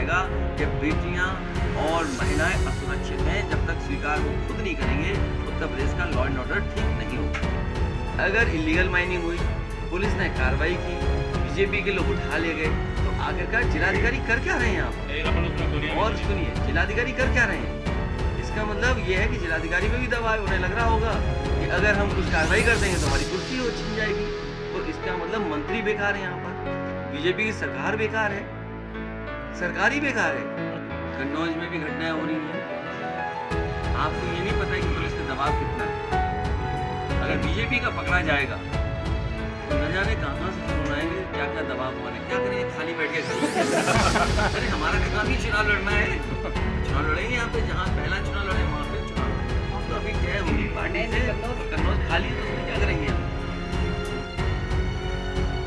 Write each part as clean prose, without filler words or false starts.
पाएगा कि बेटियां और महिलाएं असुरक्षित हैं। जब तक स्वीकार वो खुद नहीं करेंगे उत्तर प्रदेश का लॉ एंड ऑर्डर ठीक नहीं होगा। अगर इलीगल माइनिंग हुई, पुलिस ने कार्रवाई की, बीजेपी के लोग उठा ले गए, तो आखिरकार जिलाधिकारी कर क्या रहे हैं यहाँ पर? और सुनिए, जिलाधिकारी कर क्या रहे हैं? इसका मतलब ये है कि जिलाधिकारी पे भी दबाव है। उन्हें लग रहा होगा कि अगर हम कुछ कार्रवाई कर देंगे तो हमारी कुर्सी हो छिन जाएगी। तो इसका मतलब मंत्री बेकार है, यहाँ पर बीजेपी की सरकार बेकार है, सरकार ही बेकार है। कन्नौज में भी घटनाएं हो रही हैं। आपको ये नहीं पता है कि पुलिस का दबाव कितना है। अगर बीजेपी का पकड़ा जाएगा तो न जाने कहाँ से फोन आएंगे, क्या क्या दबाव होने, क्या करेंगे, खाली बैठ के अरे हमारा काम ही चुनाव लड़ना है। चुनाव लड़ेंगे यहाँ पे, जहाँ पहला चुनाव लड़े वहाँ पे चुनाव। तो अभी क्या होगी पार्टी से कन्नौज खाली, तो उसमें क्या करेंगे हम?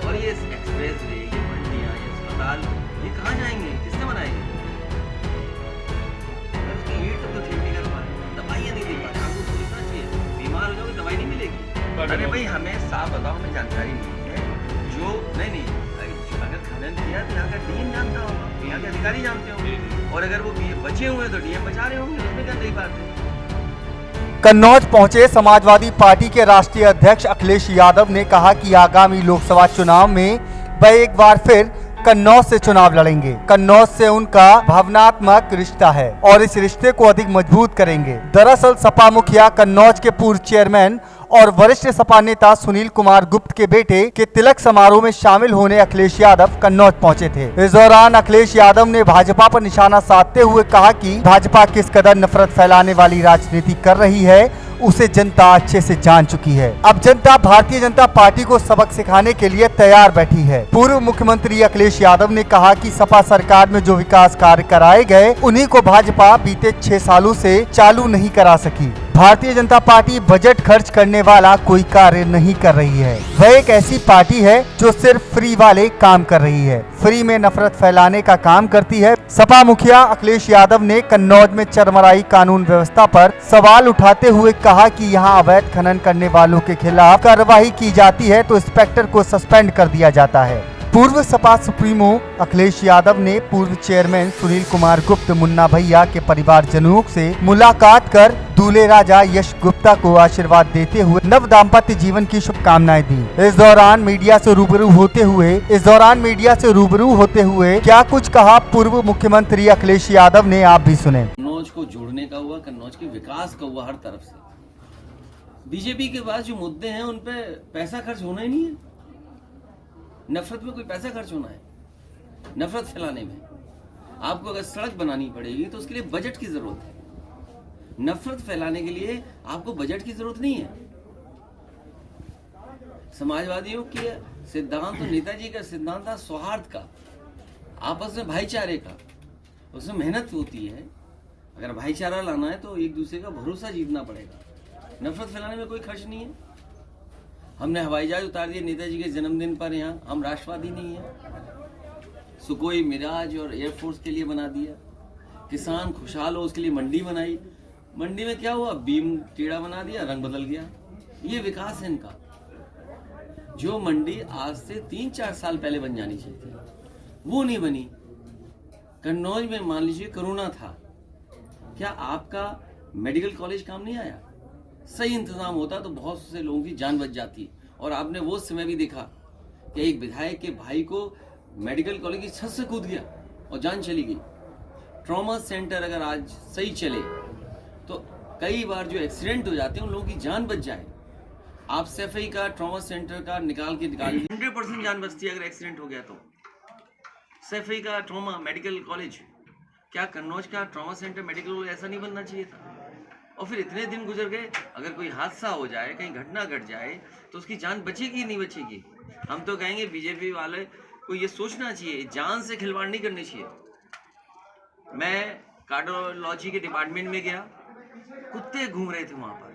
और ये एक्सप्रेस वे, ये मंडियाँ, ये अस्पताल, ये कहाँ जाएंगे, किससे बनाएंगे? तो ठीक नहीं कर पा रहे, दवाइयाँ नहीं दे पा रहे। आपको सोचना चाहिए, बीमार हो जाओगे दवाई नहीं मिलेगी। अरे भाई हमें साफ बताओ, हमें जानकारी नहीं है। जो नहीं अगर खनन किया तो यहाँ का डीएम जानता होगा, यहाँ के अधिकारी जानते होंगे, और अगर वो बचे हुए तो डीएम बचा रहे होंगे, उसमें क्या नई बात है? कन्नौज पहुंचे समाजवादी पार्टी के राष्ट्रीय अध्यक्ष अखिलेश यादव ने कहा कि आगामी लोकसभा चुनाव में वह एक बार फिर कन्नौज से चुनाव लड़ेंगे। कन्नौज से उनका भावनात्मक रिश्ता है और इस रिश्ते को अधिक मजबूत करेंगे। दरअसल सपा मुखिया कन्नौज के पूर्व चेयरमैन और वरिष्ठ सपा नेता सुनील कुमार गुप्त के बेटे के तिलक समारोह में शामिल होने अखिलेश यादव कन्नौज पहुंचे थे। इस दौरान अखिलेश यादव ने भाजपा पर निशाना साधते हुए कहा कि भाजपा किस कदर नफरत फैलाने वाली राजनीति कर रही है उसे जनता अच्छे से जान चुकी है। अब जनता भारतीय जनता पार्टी को सबक सिखाने के लिए तैयार बैठी है। पूर्व मुख्यमंत्री अखिलेश यादव ने कहा कि सपा सरकार में जो विकास कार्य कराए गए उन्हीं को भाजपा बीते 6 सालों से चालू नहीं करा सकी। भारतीय जनता पार्टी बजट खर्च करने वाला कोई कार्य नहीं कर रही है। वह एक ऐसी पार्टी है जो सिर्फ फ्री वाले काम कर रही है, फ्री में नफरत फैलाने का काम करती है। सपा मुखिया अखिलेश यादव ने कन्नौज में चरमराई कानून व्यवस्था पर सवाल उठाते हुए कहा कि यहाँ अवैध खनन करने वालों के खिलाफ कार्रवाई की जाती है तो इंस्पेक्टर को सस्पेंड कर दिया जाता है। पूर्व सपा सुप्रीमो अखिलेश यादव ने पूर्व चेयरमैन सुनील कुमार गुप्त मुन्ना भैया के परिवारजनों से मुलाकात कर दूल्हे राजा यश गुप्ता को आशीर्वाद देते हुए नव दाम्पत्य जीवन की शुभकामनाएं दी। इस दौरान मीडिया से रूबरू होते हुए क्या कुछ कहा पूर्व मुख्यमंत्री अखिलेश यादव ने, आप भी सुने। कन्नौज को जोड़ने का हुआ, कन्नौज के विकास का हुआ हर तरफ से। बीजेपी के पास जो मुद्दे हैं उन पे पैसा खर्च होना ही नहीं है। नफरत में कोई पैसा खर्च होना है? नफरत फैलाने में आपको अगर सड़क बनानी पड़ेगी तो उसके लिए बजट की जरूरत है। नफरत फैलाने के लिए आपको बजट की जरूरत नहीं है। समाजवादियों के सिद्धांत तो नेताजी का सिद्धांत था सौहार्द का, आपस में भाईचारे का। उसमें मेहनत होती है। अगर भाईचारा लाना है तो एक दूसरे का भरोसा जीतना पड़ेगा। नफरत फैलाने में कोई खर्च नहीं है। हमने हवाई जहाज उतार दिए नेताजी के जन्मदिन पर। यहाँ हम राष्ट्रवादी नहीं है। सुकोई, मिराज और एयरफोर्स के लिए बना दिया। किसान खुशहाल हो उसके लिए मंडी बनाई। मंडी में क्या हुआ? बीम टेढ़ा बना दिया, रंग बदल गया। ये विकास है इनका। जो मंडी आज से 3-4 साल पहले बन जानी चाहिए थी वो नहीं बनी। कन्नौज में मान लीजिए कोरोना था, क्या आपका मेडिकल कॉलेज काम नहीं आया? सही इंतजाम होता तो बहुत से लोगों की जान बच जाती। और आपने वो समय भी देखा कि एक विधायक के भाई को मेडिकल कॉलेज की छत से कूद गया और जान चली गई। ट्रॉमा सेंटर अगर आज सही चले तो कई बार जो एक्सीडेंट हो जाते हैं उन लोगों की जान बच जाए। आप सफाई का ट्रॉमा सेंटर का निकाल 100% जान बचती है अगर एक्सीडेंट हो गया तो। सफाई का ट्रॉमा मेडिकल कॉलेज, क्या कन्नौज का ट्रॉमा सेंटर मेडिकल कॉलेज ऐसा नहीं बनना चाहिए था? और फिर इतने दिन गुजर गए, अगर कोई हादसा हो जाए, कहीं घटना घट जाए तो उसकी जान बचेगी नहीं बचेगी? हम तो कहेंगे बीजेपी वाले को ये सोचना चाहिए, जान से खिलवाड़ नहीं करनी चाहिए। मैं कार्डियोलॉजी के डिपार्टमेंट में गया, कुत्ते घूम रहे थे वहां पर।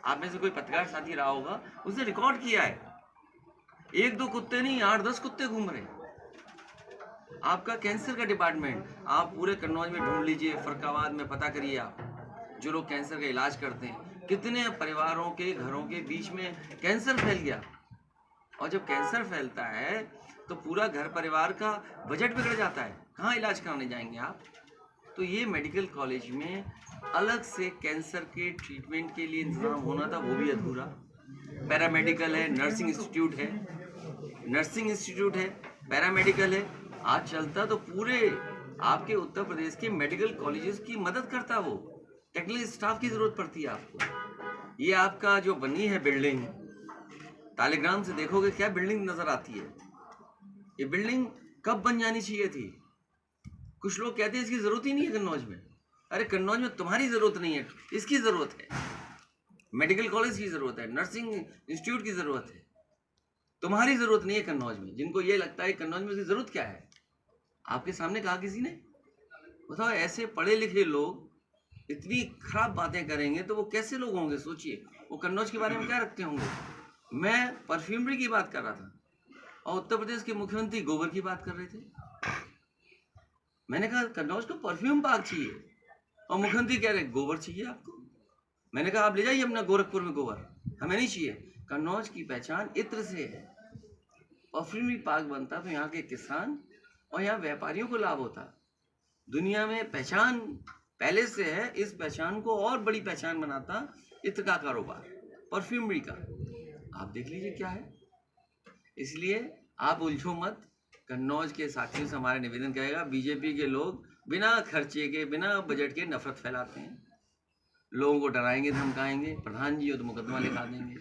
आप में से कोई पत्रकार साथी रहा होगा, उसने रिकॉर्ड किया है। 1-2 कुत्ते नहीं, 8-10 कुत्ते घूम रहे। आपका कैंसर का डिपार्टमेंट आप पूरे कन्नौज में ढूंढ लीजिए, फरकाबाद में पता करिए आप, जो लोग कैंसर का इलाज करते हैं, कितने परिवारों के घरों के बीच में कैंसर फैल गया। और जब कैंसर फैलता है तो पूरा घर परिवार का बजट बिगड़ जाता है। कहाँ इलाज कराने जाएंगे आप? तो ये मेडिकल कॉलेज में अलग से कैंसर के ट्रीटमेंट के लिए इंतजाम होना था, वो भी अधूरा। पैरामेडिकल है, नर्सिंग इंस्टीट्यूट है, पैरामेडिकल है। आज चलता तो पूरे आपके उत्तर प्रदेश के मेडिकल कॉलेजेस की मदद करता। वो टेक्निकल स्टाफ की जरूरत पड़ती है आपको। ये आपका जो बनी है बिल्डिंग, तालिग्राम से देखोगे क्या बिल्डिंग नजर आती है। ये बिल्डिंग कब बन जानी चाहिए थी? कुछ लोग कहते हैं इसकी जरूरत ही नहीं है कन्नौज में। अरे कन्नौज में तुम्हारी जरूरत नहीं है, इसकी जरूरत है। मेडिकल कॉलेज की जरूरत है, नर्सिंग इंस्टीट्यूट की जरूरत है। तुम्हारी जरूरत नहीं है कन्नौज में। जिनको ये लगता है कन्नौज में उसकी जरूरत क्या है, आपके सामने कहा किसी ने? बताओ, ऐसे पढ़े लिखे लोग इतनी खराब बातें करेंगे तो वो कैसे लोग होंगे? सोचिए, वो कन्नौज के बारे में क्या रखते होंगे। मैं परफ्यूमरी की बात कर रहा था और उत्तर प्रदेश के मुख्यमंत्री गोबर की बात कर रहे थे। मैंने कहा कन्नौज को परफ्यूम पार्क चाहिए और मुख्यमंत्री कह रहे गोबर चाहिए आपको। मैंने कहा आप ले जाइए अपना गोरखपुर में गोबर, हमें नहीं चाहिए। कन्नौज की पहचान इत्र से है। परफ्यूमरी पार्क बनता तो यहाँ के किसान और यहाँ व्यापारियों को लाभ होता। दुनिया में पहचान पहले से है, इस पहचान को और बड़ी पहचान बनाता इत्र का कारोबार, परफ्यूमरी का। आप देख लीजिए क्या है। इसलिए आप उलझो मत। कन्नौज के साथियों से हमारा निवेदन करेगा, बीजेपी के लोग बिना खर्चे के, बिना बजट के नफरत फैलाते हैं, लोगों को डराएंगे, धमकाएंगे। प्रधान जी हो तो मुकदमा लिखा देंगे।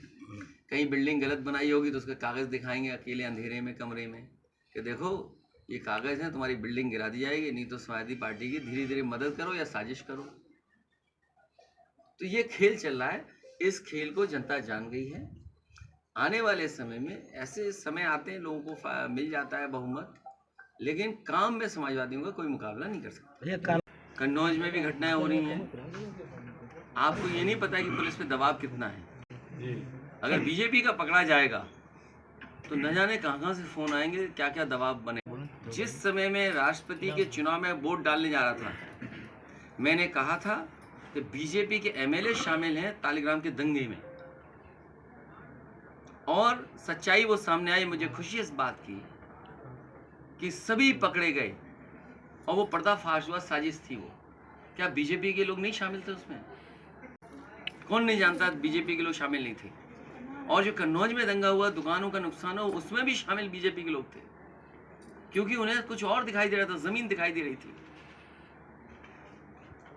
कहीं बिल्डिंग गलत बनाई होगी तो उसके कागज दिखाएंगे अकेले अंधेरे में कमरे में कि देखो ये कागज है, तुम्हारी बिल्डिंग गिरा दी जाएगी, नहीं तो समाजवादी पार्टी की धीरे धीरे मदद करो या साजिश करो। तो ये खेल चल रहा है। इस खेल को जनता जान गई है। आने वाले समय में ऐसे समय आते हैं, लोगों को मिल जाता है बहुमत, लेकिन काम में समाजवादियों का कोई मुकाबला नहीं कर सकता। कन्नौज में भी घटनाएं हो रही हैं। आपको ये नहीं पता कि पुलिस पे दबाव कितना है। अगर बीजेपी का पकड़ा जाएगा तो न जाने कहाँ से फोन आएंगे, क्या क्या दबाव बने। जिस समय में राष्ट्रपति के चुनाव में वोट डालने जा रहा था, मैंने कहा था कि बीजेपी के एमएलए शामिल हैं तालिग्राम के दंगे में, और सच्चाई वो सामने आई। मुझे खुशी इस बात की कि सभी पकड़े गए और वो पर्दाफाश हुआ, साजिश थी वो। क्या बीजेपी के लोग नहीं शामिल थे उसमें? कौन नहीं जानता बीजेपी के लोग शामिल नहीं थे। और जो कन्नौज में दंगा हुआ, दुकानों का नुकसान हो, उसमें भी शामिल बीजेपी के लोग थे, क्योंकि उन्हें कुछ और दिखाई दे रहा था, जमीन दिखाई दे रही थी।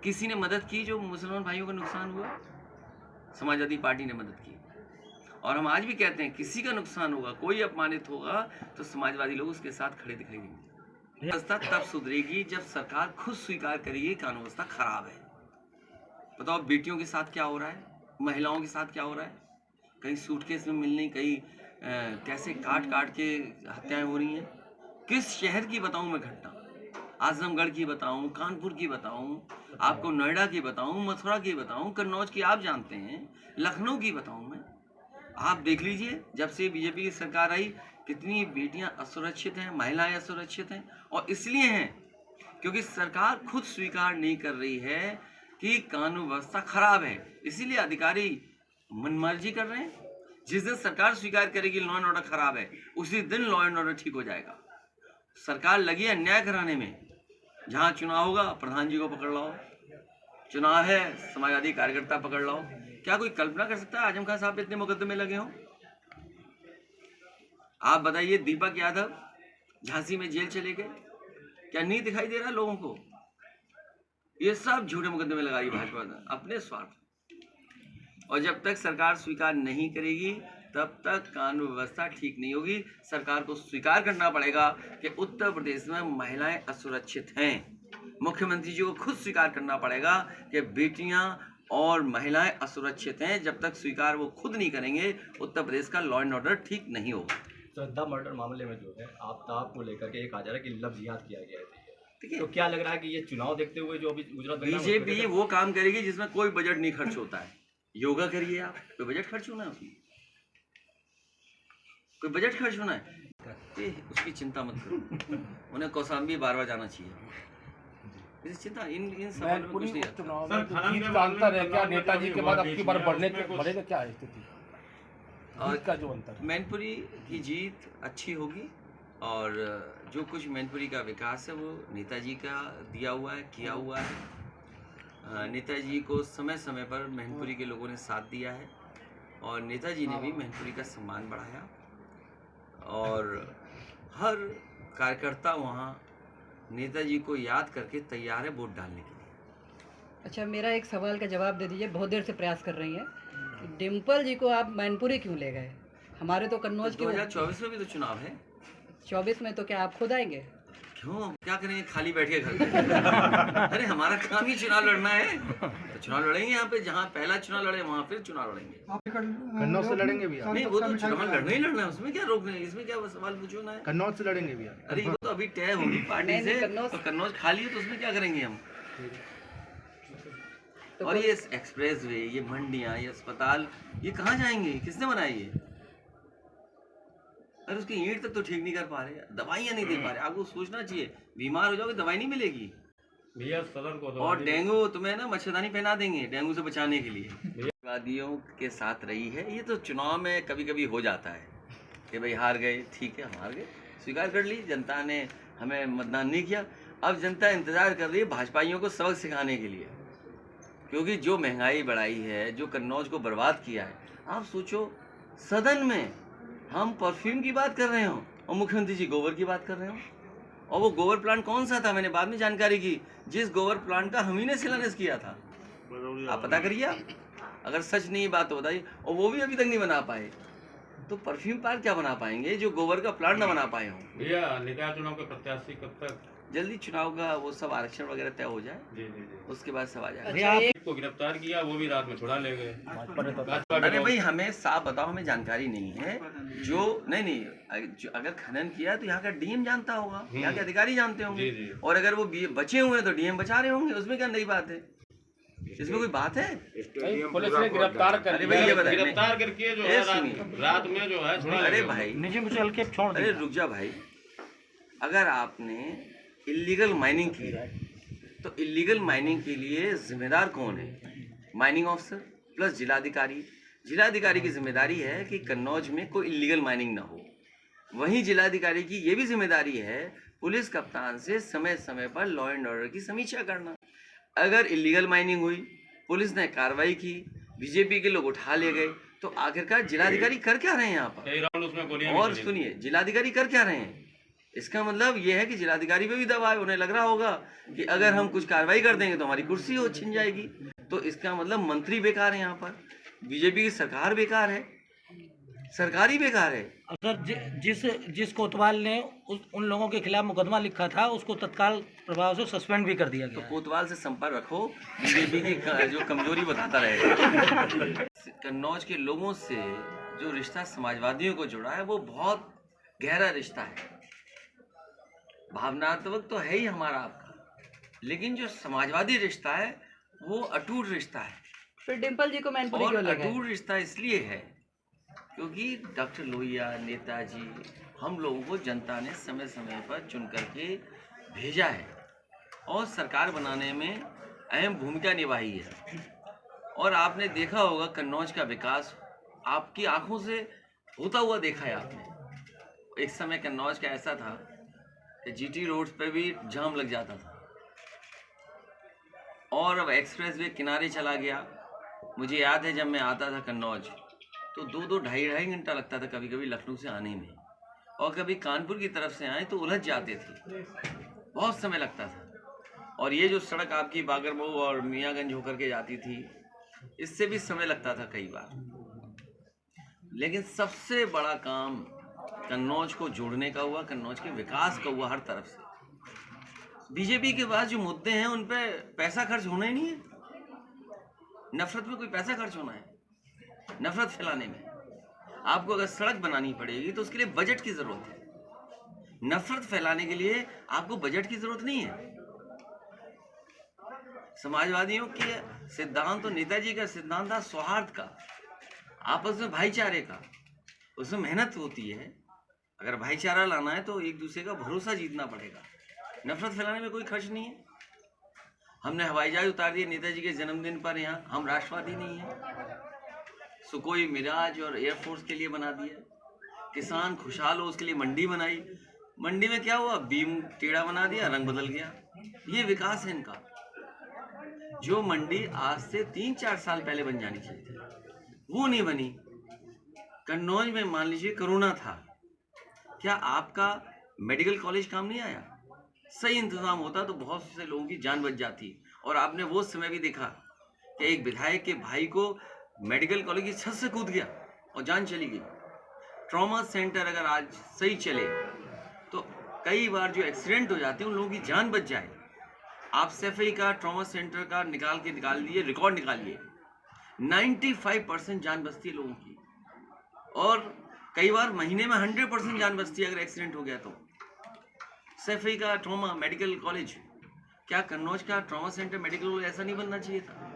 किसी ने मदद की जो मुसलमान भाइयों का नुकसान हुआ, समाजवादी पार्टी ने मदद की। और हम आज भी कहते हैं किसी का नुकसान होगा, कोई अपमानित होगा तो समाजवादी लोग उसके साथ खड़े दिखाई देंगे। व्यवस्था तब सुधरेगी जब सरकार खुद स्वीकार करेगी कानून व्यवस्था खराब है। बताओ बेटियों के साथ क्या हो रहा है, महिलाओं के साथ क्या हो रहा है। कहीं सूटकेस में मिलने, कहीं कैसे काट काट के हत्याएं हो रही हैं। किस शहर की बताऊं मैं घटना? आजमगढ़ की बताऊं, कानपुर की बताऊं, आपको नोएडा की बताऊं, मथुरा की बताऊं, कन्नौज की आप जानते हैं, लखनऊ की बताऊं मैं। आप देख लीजिए, जब से बीजेपी की सरकार आई कितनी बेटियां असुरक्षित हैं, महिलाएं असुरक्षित हैं। और इसलिए हैं क्योंकि सरकार खुद स्वीकार नहीं कर रही है कि कानून व्यवस्था खराब है, इसीलिए अधिकारी मनमर्जी कर रहे हैं। जिस दिन सरकार स्वीकार करेगी लॉ एंड ऑर्डर खराब है, उसी दिन लॉ एंड ऑर्डर ठीक हो जाएगा। सरकार लगी है न्याय कराने में। जहां चुनाव होगा प्रधान जी को पकड़ लाओ, चुनाव है समाजवादी कार्यकर्ता पकड़ लाओ। क्या कोई कल्पना कर सकता है आजम खान साहब पे इतने मुकदमे लगे हों? आप बताइए, दीपक यादव झांसी में जेल चले गए, क्या नहीं दिखाई दे रहा लोगों को? ये सब झूठे मुकदमे लगाई भाजपा ने अपने स्वार्थ। और जब तक सरकार स्वीकार नहीं करेगी तब तक कानून व्यवस्था ठीक नहीं होगी। सरकार को स्वीकार करना पड़ेगा कि उत्तर प्रदेश में महिलाएं असुरक्षित हैं। मुख्यमंत्री जी को खुद स्वीकार करना पड़ेगा कि बेटियां और महिलाएं असुरक्षित हैं। जब तक स्वीकार वो खुद नहीं करेंगे, उत्तर प्रदेश का लॉ एंड ऑर्डर ठीक नहीं होगा। श्रद्धा मर्डर मामले में जो है आफ्ताब को लेकर के एक आ जा रहा है कि लव जिहाद किया गया है, तो क्या लग रहा है कि ये चुनाव देखते हुए जो अभी गुजरात बीजेपी वो काम करेगी जिसमें कोई बजट नहीं खर्च होता है। योगा करिए आप, कोई बजट खर्च होना है उसमें? कोई बजट खर्च होना है? उसकी चिंता मत करो, उन्हें कौशाम्बी बार बार जाना चाहिए। चिंता इन सवालों में कुछ नहीं है। क्या नेताजी के बाद अब की बार बढ़ेगा क्या है स्थिति? और का जो अंतर, मैनपुरी की जीत अच्छी होगी और जो कुछ मैनपुरी का विकास है वो नेताजी का दिया हुआ है, किया हुआ है। नेताजी को समय समय पर मैनपुरी के लोगों ने साथ दिया है और नेताजी ने भी मैनपुरी का सम्मान बढ़ाया और हर कार्यकर्ता वहाँ नेताजी को याद करके तैयार है वोट डालने के लिए। अच्छा, मेरा एक सवाल का जवाब दे दीजिए। बहुत देर से प्रयास कर रही हैं कि डिम्पल जी को आप मैनपुरी क्यों ले गए? हमारे तो कन्नौज के 2024 में भी तो चुनाव है। 24 में तो क्या आप खुद आएंगे? क्यों, क्या करेंगे खाली बैठ के घर पे? अरे हमारा काम ही चुनाव लड़ना है, तो चुनाव लड़ेंगे। यहाँ पे जहाँ पहला चुनाव लड़े वहाँ फिर चुनाव लड़ेंगे। कन्नौज से लड़ेंगे भी आप? नहीं, वो तो चुनाव लड़ना ही लड़ना है, उसमें क्या रोकना है, इसमें क्या सवाल पूछना है। कन्नौज से लड़ेंगे भी आप? अरे वो तो अभी तय होगी पार्टी नहीं, से। कन्नौज- तो कन्नौज खाली है तो उसमें क्या करेंगे हम। तो और ये एक्सप्रेस वे, ये मंडियाँ, ये अस्पताल, ये कहाँ जाएंगे? किसने बनाए ये? अरे उसकी ईंट तक तो ठीक नहीं कर पा रहे, दवाइयाँ नहीं दे पा रहे। आपको सोचना चाहिए, बीमार हो जाओगे दवाई नहीं मिलेगी। भैया सदन को और डेंगू तुम्हें ना मच्छरदानी पहना देंगे डेंगू से बचाने के लिए। वादियों के साथ रही है। ये तो चुनाव में कभी कभी हो जाता है कि भाई हार गए, ठीक है हम हार गए, स्वीकार कर ली। जनता ने हमें मतदान नहीं किया। अब जनता इंतजार कर रही है भाजपाइयों को सबक सिखाने के लिए, क्योंकि जो महंगाई बढ़ाई है, जो कन्नौज को बर्बाद किया है। आप सोचो, सदन में हम परफ्यूम की बात कर रहे हो और मुख्यमंत्री जी गोबर की बात कर रहे हो। और वो गोबर प्लांट कौन सा था, मैंने बाद में जानकारी की, जिस गोबर प्लांट का हम ही ने शिलान्यास किया था। आप पता करिए, अगर सच नहीं बात तो बताइए। और वो भी अभी तक नहीं बना पाए, तो परफ्यूम प्लांट क्या बना पाएंगे जो गोबर का प्लांट ना बना पाए हों। भैया निकाय चुनाव के प्रत्याशी कब तक? जल्दी चुनाव का वो सब आरक्षण वगैरह तय हो जाए, जी जी जी। उसके बाद सब आ जाए। अच्छा, एक को गिरफ्तार किया, वो भी रात में छुड़ा ले गए। अरे भाई हमें साफ बताओ, हमें जानकारी नहीं है। जो नहीं अगर खनन किया तो यहाँ का डीएम जानता होगा, यहाँ के अधिकारी जानते होंगे। जी, जी। और अगर वो बचे हुए हैं तो डीएम बचा रहे होंगे, उसमें क्या नई बात है? इसमें कोई बात है? पुलिस ने गिरफ्तार कर अरे भाई ये बताइए, गिरफ्तार करके जो ए, है सुनिए। रात में जो है छुड़ा ले अरे गए। भाई निजी मुझे हल्के छोड़ अरे रुक जा भाई, अगर आपने इलीगल माइनिंग की है तो इलीगल माइनिंग के लिए जिम्मेदार कौन है? माइनिंग ऑफिसर प्लस जिलाधिकारी। जिलाधिकारी की जिम्मेदारी है कि कन्नौज में कोई इलीगल माइनिंग ना हो। वहीं जिलाधिकारी की ये भी जिम्मेदारी है पुलिस कप्तान से समय समय पर लॉ एंड ऑर्डर की समीक्षा करना। अगर इलीगल माइनिंग हुई, पुलिस ने कार्रवाई की, बीजेपी के लोग उठा ले गए, तो आखिरकार जिलाधिकारी कर क्या रहे हैं यहाँ पर? कई राउंड उसमें गोलियां भी और चली। सुनिए, जिलाधिकारी कर क्या रहे हैं? इसका मतलब ये है कि जिलाधिकारी पे भी दबाव है। उन्हें लग रहा होगा कि अगर हम कुछ कार्रवाई कर देंगे तो हमारी कुर्सी हो छिन जाएगी। तो इसका मतलब मंत्री बेकार है, यहाँ पर बीजेपी की सरकार बेकार है, सरकार ही बेकार है। सर, जिस कोतवाल ने उन लोगों के खिलाफ मुकदमा लिखा था उसको तत्काल प्रभाव से सस्पेंड भी कर दिया तो गया है। कोतवाल से संपर्क रखो, बीजेपी की जो कमजोरी बताता रहेगा। कन्नौज के लोगों से जो रिश्ता समाजवादियों को जुड़ा है वो बहुत गहरा रिश्ता है। भावनात्मक तो है ही हमारा आपका, लेकिन जो समाजवादी रिश्ता है वो अटूट रिश्ता है। फिर डिम्पल जी को मैनपुरी और क्यों ले गए? अटूट रिश्ता इसलिए है क्योंकि डॉक्टर लोहिया, नेताजी, हम लोगों को जनता ने समय समय पर चुन करके भेजा है और सरकार बनाने में अहम भूमिका निभाई है। और आपने देखा होगा कन्नौज का विकास आपकी आंखों से होता हुआ देखा है आपने। एक समय कन्नौज का ऐसा था कि जीटी रोड्स पे भी जाम लग जाता था और अब एक्सप्रेस वे किनारे चला गया। मुझे याद है जब मैं आता था कन्नौज तो 2-2 ढाई घंटा लगता था कभी कभी लखनऊ से आने में, और कभी कानपुर की तरफ से आए तो उलझ जाते थे, बहुत समय लगता था। और ये जो सड़क आपकी बागरमऊ और मियाँगंज होकर के जाती थी, इससे भी समय लगता था कई बार। लेकिन सबसे बड़ा काम कन्नौज को जोड़ने का हुआ, कन्नौज के विकास का हुआ हर तरफ से। बीजेपी के पास जो मुद्दे हैं उन पे पैसा खर्च होना ही नहीं है। नफरत में कोई पैसा खर्च होना है? नफरत फैलाने में आपको अगर सड़क बनानी पड़ेगी तो उसके लिए बजट की जरूरत है। नफरत फैलाने के लिए आपको बजट की जरूरत नहीं है। समाजवादियों के सिद्धांत तो नेताजी का सिद्धांत था सौहार्द का, आपस में भाईचारे का। उसमें मेहनत होती है। अगर भाईचारा लाना है तो एक दूसरे का भरोसा जीतना पड़ेगा। नफरत फैलाने में कोई खर्च नहीं है। हमने हवाई जहाज उतार दिए नेताजी के जन्मदिन पर यहाँ। हम राष्ट्रवादी नहीं हैं। सुकोई मिराज और एयरफोर्स के लिए बना दिया। किसान खुशहाल हो उसके लिए मंडी बनाई। मंडी में क्या हुआ, बीम टेढ़ा बना दिया, रंग बदल गया। ये विकास है इनका। जो मंडी आज से 3-4 साल पहले बन जानी चाहिए थी, वो नहीं बनी। कन्नौज में मान लीजिए कोरोना था, क्या आपका मेडिकल कॉलेज काम नहीं आया? सही इंतजाम होता तो बहुत से लोगों की जान बच जाती। और आपने वो समय भी देखा कि एक विधायक के भाई को मेडिकल कॉलेज की छत से कूद गया और जान चली गई। ट्रॉमा सेंटर अगर आज सही चले तो कई बार जो एक्सीडेंट हो जाते हैं उन लोगों की जान बच जाए। आप सैफई का ट्रॉमा सेंटर का निकाल दिए, रिकॉर्ड निकालिए, 95% जान बचती है लोगों की। और कई बार महीने में 100% जान बचती है अगर एक्सीडेंट हो गया तो। सैफई का ट्रॉमा मेडिकल कॉलेज, क्या कन्नौज का ट्रॉमा सेंटर मेडिकल कॉलेज ऐसा नहीं बनना चाहिए था?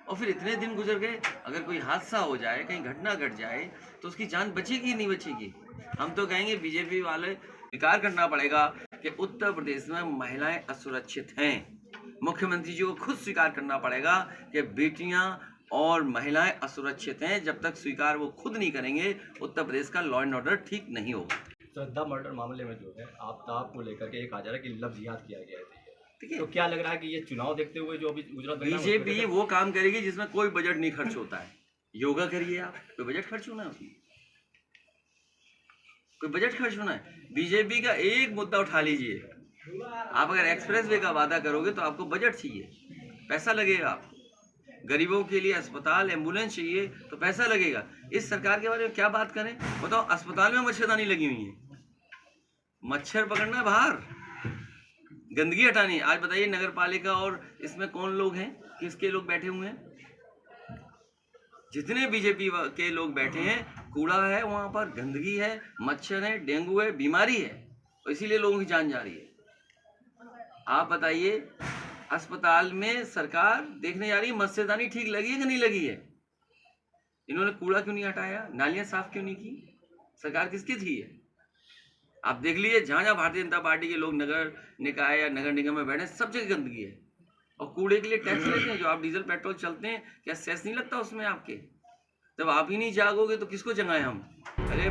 और फिर इतने दिन गुजर गए, अगर कोई हादसा हो जाए, कहीं घटना घट जाए तो उसकी जान बचेगी नहीं बचेगी? हम तो कहेंगे बीजेपी वाले स्वीकार करना पड़ेगा कि उत्तर प्रदेश में महिलाएं असुरक्षित हैं। मुख्यमंत्री जी को खुद स्वीकार करना पड़ेगा कि बेटियां और महिलाएं असुरक्षित हैं। जब तक स्वीकार वो खुद नहीं करेंगे, उत्तर प्रदेश का लॉ एंड ऑर्डर ठीक नहीं होगा। श्रद्धा मर्डर मामले में जो है आफ्ताब को लेकर के एक आ जा रहा है कि लव जिहाद किया गया है। तो क्या लग रहा है कि ये चुनाव देखते हुए जो अभी गुजरात बीजेपी वो काम करेगी जिसमें कोई बजट नहीं खर्च होता है। योगा करिए आप, कोई बजट खर्च होना है उसमें? कोई बजट खर्च होना है? बीजेपी का एक मुद्दा उठा लीजिए, आप अगर एक्सप्रेस वे का वादा करोगे तो आपको बजट चाहिए, पैसा लगेगा। आपको गरीबों के लिए अस्पताल एम्बुलेंस चाहिए तो पैसा लगेगा। इस सरकार के बारे में क्या बात करें? बताओ, अस्पताल में मच्छरदानी लगी हुई है, मच्छर पकड़ना है बाहर, गंदगी हटानी है। आज बताइए नगर पालिका और इसमें कौन लोग हैं, किसके लोग बैठे हुए हैं? जितने बीजेपी के लोग बैठे हैं, कूड़ा है वहां पर, गंदगी है, मच्छर है, डेंगू है, बीमारी है, और इसीलिए लोगों की जान जा रही है। आप बताइए, अस्पताल में सरकार देखने जा रही है मच्छरदानी ठीक लगी है कि नहीं लगी है? इन्होंने कूड़ा क्यों नहीं हटाया, नालियां साफ क्यों नहीं की? सरकार किसकी थी है? आप देख लीजिए, जहाँ जहाँ भारतीय जनता पार्टी के लोग नगर निकाय या नगर निगम में बैठे, सब जगह गंदगी है। और कूड़े के लिए टैक्स लेते हैं। जो आप डीजल पेट्रोल चलते हैं, क्या सेस नहीं लगता उसमें आपके? जब आप ही नहीं जागोगे तो किसको जगाएं हम? अरे